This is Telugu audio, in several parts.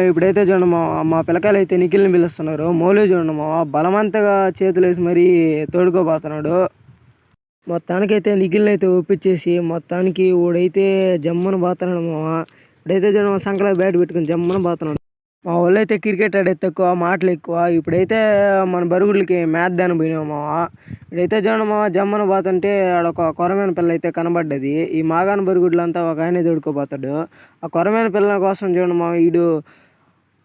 ఇప్పుడైతే చూడండి మా పిల్లకాయలు అయితే నిఖిల్ని పిలుస్తున్నారు. మౌలి చూడండి బలవంతంగా చేతులేసి మరీ తోడుకోబోతున్నాడు. మొత్తానికైతే నిఖిల్ని అయితే ఒప్పించేసి మొత్తానికి ఓడైతే జమ్మున పోతున్నాడు ఇప్పుడైతే చూడండి సంకలో బ్యాట్ పెట్టుకుని జమ్మున పోతున్నాడు. మా వాళ్ళు అయితే క్రికెట్ ఆడేది తక్కువ, మాటలు ఎక్కువ. ఇప్పుడైతే మన బరుగుళ్ళకి మ్యాచ్ దాని పోయినాము ఇప్పుడైతే చూడండి జమ్మన పోతుంటే ఆడొక కొరమైన పిల్ల అయితే కనబడ్డది. ఈ మాగాన బరుగుడ్లంతా ఒక ఆయనే తోడుకోపోతాడు. ఆ కొరమైన పిల్లల కోసం చూడండి వీడు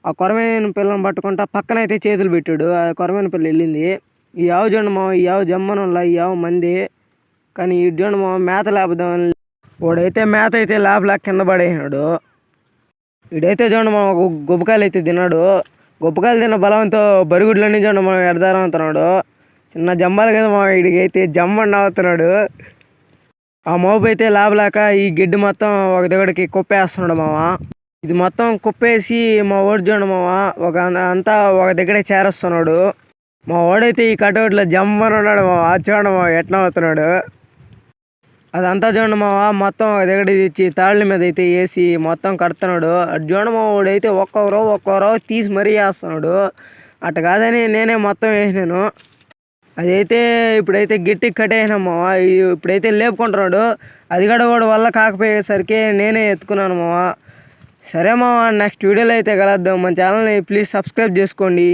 ఆ కొరమైన పిల్లని పట్టుకుంటా పక్కన అయితే చేతులు పెట్టాడు. ఆ కొరమైన పిల్ల వెళ్ళింది. ఈ ఆవు చూడండి ఈ ఆవు జమ్మనంలా ఈ ఆవు మంది. కానీ ఈ చూడండి మేత లేపుదాం వాడైతే మేత అయితే లేపలేక కింద పడేసినాడు. వీడైతే చూడండి గుబ్బకాయలు అయితే తిన్నాడు. గుబ్బకాయలు తిన్న బలంతో బరుగుడ్లన్నీ చూడండి ఎడదారం అవుతున్నాడు. చిన్న జంబాలు కదా వీడికి అయితే జమ్మని అవుతున్నాడు. ఆ మోపు అయితే లాభలేక ఈ గిడ్డు మొత్తం ఒక దగ్గరికి కుప్పేస్తున్నాడు ఇది మొత్తం కుప్పేసి మా ఓడి చూడండి ఒక అంతా ఒక దగ్గరే చేరేస్తున్నాడు. మా ఓడైతే ఈ కటౌట్లో జమ్మని ఉన్నాడు చూడండి ఎట్లా అవుతున్నాడు. అదంతా చూడండి మొత్తం ఒక దగ్గర తెచ్చి తాళ్ళ మీద అయితే వేసి మొత్తం కడుతున్నాడు. అటు చూడండి వాడైతే ఒక్కొక్కరో తీసి మరీ వేస్తున్నాడు. అట్ట కాదని నేనే మొత్తం వేసినాను. అదైతే ఇప్పుడైతే గట్టికి కట్టేసినాము. ఇప్పుడైతే లేపుకుంటున్నాడు. అది కూడా వాడు వల్ల కాకపోయేసరికి నేనే ఎత్తుకున్నాను సరే నెక్స్ట్ వీడియోలో అయితే కలుద్దాం. మన ఛానల్ని ప్లీజ్ సబ్స్క్రైబ్ చేసుకోండి.